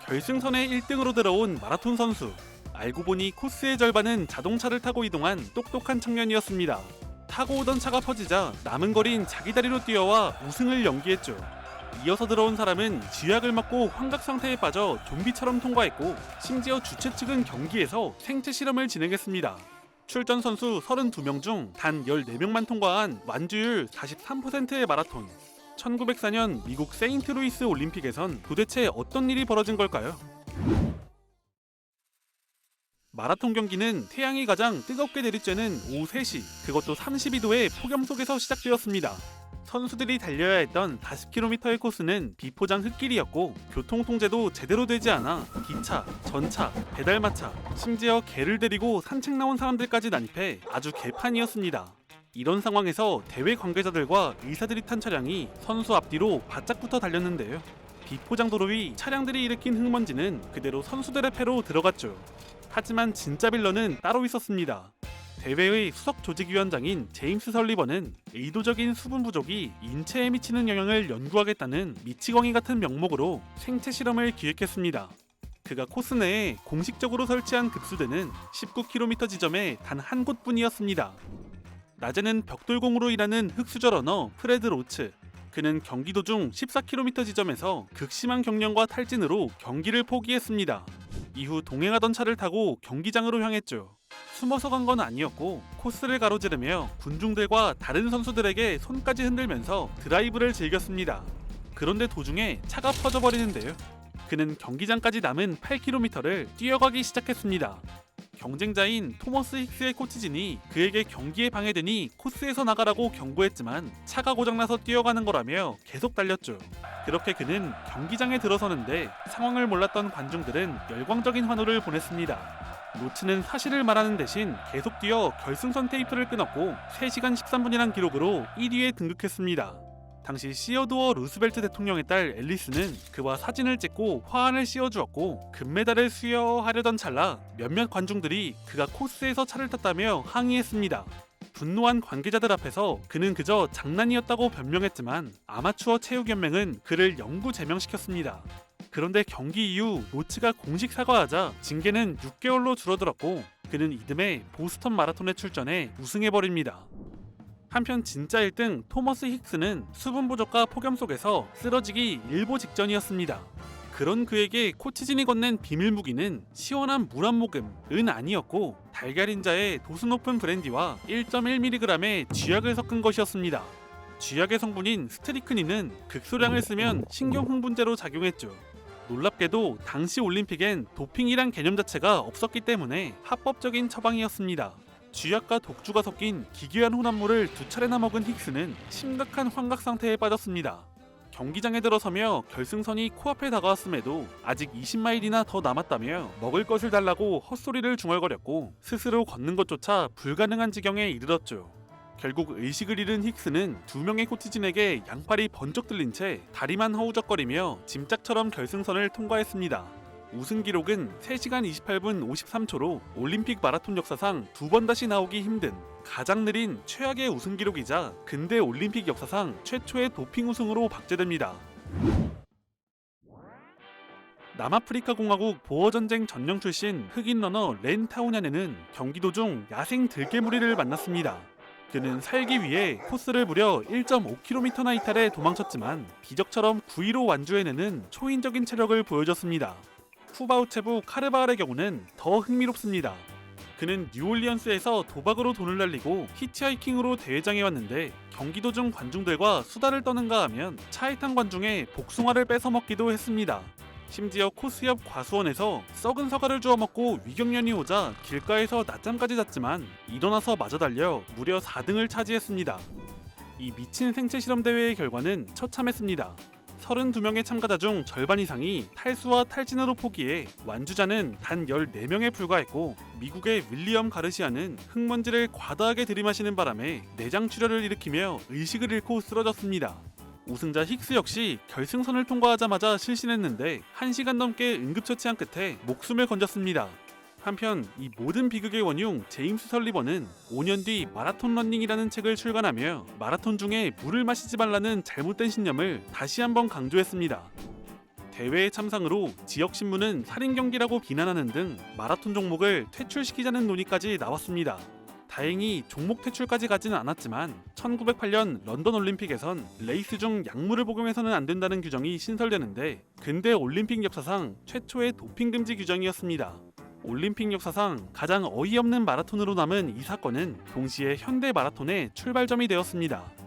결승선에 1등으로 들어온 마라톤 선수. 알고 보니 코스의 절반은 자동차를 타고 이동한 똑똑한 청년이었습니다. 타고 오던 차가 퍼지자 남은 거리인 자기 다리로 뛰어와 우승을 연기했죠. 이어서 들어온 사람은 쥐약을 맞고 환각 상태에 빠져 좀비처럼 통과했고, 심지어 주최 측은 경기에서 생체 실험을 진행했습니다. 출전 선수 32명 중 단 14명만 통과한 완주율 43%의 마라톤. 1904년 미국 세인트루이스 올림픽에선 도대체 어떤 일이 벌어진 걸까요? 마라톤 경기는 태양이 가장 뜨겁게 내리쬐는 오후 3시, 그것도 32도의 폭염 속에서 시작되었습니다. 선수들이 달려야 했던 40km의 코스는 비포장 흙길이었고, 교통 통제도 제대로 되지 않아 기차, 전차, 배달마차, 심지어 개를 데리고 산책 나온 사람들까지 난입해 아주 개판이었습니다. 이런 상황에서 대회 관계자들과 의사들이 탄 차량이 선수 앞뒤로 바짝붙어 달렸는데요. 비포장 도로 위 차량들이 일으킨 흙먼지는 그대로 선수들의 패로 들어갔죠. 하지만 진짜 빌런은 따로 있었습니다. 대회의 수석 조직위원장인 제임스 설리번은 의도적인 수분 부족이 인체에 미치는 영향을 연구하겠다는 미치광이 같은 명목으로 생체 실험을 기획했습니다. 그가 코스 내에 공식적으로 설치한 급수대는 19km 지점에 단 한 곳뿐이었습니다. 낮에는 벽돌공으로 일하는 흑수저 러너 프레드 로츠. 그는 경기 도중 14km 지점에서 극심한 경련과 탈진으로 경기를 포기했습니다. 이후 동행하던 차를 타고 경기장으로 향했죠. 숨어서 간 건 아니었고, 코스를 가로지르며 군중들과 다른 선수들에게 손까지 흔들면서 드라이브를 즐겼습니다. 그런데 도중에 차가 퍼져버리는데요. 그는 경기장까지 남은 8km를 뛰어가기 시작했습니다. 경쟁자인 토머스 힉스의 코치진이 그에게 경기에 방해되니 코스에서 나가라고 경고했지만 차가 고장나서 뛰어가는 거라며 계속 달렸죠. 그렇게 그는 경기장에 들어서는데 상황을 몰랐던 관중들은 열광적인 환호를 보냈습니다. 로츠는 사실을 말하는 대신 계속 뛰어 결승선 테이프를 끊었고 3시간 13분이란 기록으로 1위에 등극했습니다. 당시 시어도어 루스벨트 대통령의 딸 앨리스는 그와 사진을 찍고 화환을 씌워주었고, 금메달을 수여하려던 찰나 몇몇 관중들이 그가 코스에서 차를 탔다며 항의했습니다. 분노한 관계자들 앞에서 그는 그저 장난이었다고 변명했지만 아마추어 체육연맹은 그를 영구 제명시켰습니다. 그런데 경기 이후 로츠가 공식 사과하자 징계는 6개월로 줄어들었고, 그는 이듬해 보스턴 마라톤에 출전해 우승해버립니다. 한편 진짜 1등 토머스 힉스는 수분 부족과 폭염 속에서 쓰러지기 일보 직전이었습니다. 그런 그에게 코치진이 건넨 비밀 무기는 시원한 물 한 모금은 아니었고, 달걀인자에 도수 높은 브랜디와 1.1mg의 쥐약을 섞은 것이었습니다. 쥐약의 성분인 스트리크닌은 극소량을 쓰면 신경흥분제로 작용했죠. 놀랍게도 당시 올림픽엔 도핑이란 개념 자체가 없었기 때문에 합법적인 처방이었습니다. 쥐약과 독주가 섞인 기괴한 혼합물을 2차례나 먹은 힉스는 심각한 환각 상태에 빠졌습니다. 경기장에 들어서며 결승선이 코앞에 다가왔음에도 아직 20마일이나 더 남았다며 먹을 것을 달라고 헛소리를 중얼거렸고, 스스로 걷는 것조차 불가능한 지경에 이르렀죠. 결국 의식을 잃은 힉스는 2명의 코치진에게 양팔이 번쩍 들린 채 다리만 허우적거리며 짐짝처럼 결승선을 통과했습니다. 우승 기록은 3시간 28분 53초로 올림픽 마라톤 역사상 2번 다시 나오기 힘든 가장 느린 최악의 우승 기록이자 근대 올림픽 역사상 최초의 도핑 우승으로 박제됩니다. 남아프리카 공화국 보어전쟁 전령 출신 흑인 러너 렌 타우냐네는 경기 도중 야생 들개무리를 만났습니다. 그는 살기 위해 코스를 무려 1.5km나 이탈해 도망쳤지만 기적처럼 9위로 완주해내는 초인적인 체력을 보여줬습니다. 후바우체부 카르바알의 경우는 더 흥미롭습니다. 그는 뉴올리언스에서 도박으로 돈을 날리고 히치하이킹으로 대회장에 왔는데, 경기 도중 관중들과 수다를 떠는가 하면 차에 탄 관중에 복숭아를 뺏어 먹기도 했습니다. 심지어 코스 옆 과수원에서 썩은 사과를 주워 먹고 위경련이 오자 길가에서 낮잠까지 잤지만 일어나서 마저 달려 무려 4등을 차지했습니다. 이 미친 생체 실험 대회의 결과는 처참했습니다. 32명의 참가자 중 절반 이상이 탈수와 탈진으로 포기해 완주자는 단 14명에 불과했고, 미국의 윌리엄 가르시아는 흙먼지를 과다하게 들이마시는 바람에 내장출혈을 일으키며 의식을 잃고 쓰러졌습니다. 우승자 힉스 역시 결승선을 통과하자마자 실신했는데 1시간 넘게 응급처치한 끝에 목숨을 건졌습니다. 한편 이 모든 비극의 원흉 제임스 설리번은 5년 뒤 마라톤 러닝이라는 책을 출간하며 마라톤 중에 물을 마시지 말라는 잘못된 신념을 다시 한번 강조했습니다. 대회의 참상으로 지역 신문은 살인 경기라고 비난하는 등 마라톤 종목을 퇴출시키자는 논의까지 나왔습니다. 다행히 종목 퇴출까지 가지는 않았지만 1908년 런던 올림픽에선 레이스 중 약물을 복용해서는 안 된다는 규정이 신설되는데 근대 올림픽 역사상 최초의 도핑 금지 규정이었습니다. 올림픽 역사상 가장 어이없는 마라톤으로 남은 이 사건은 동시에 현대 마라톤의 출발점이 되었습니다.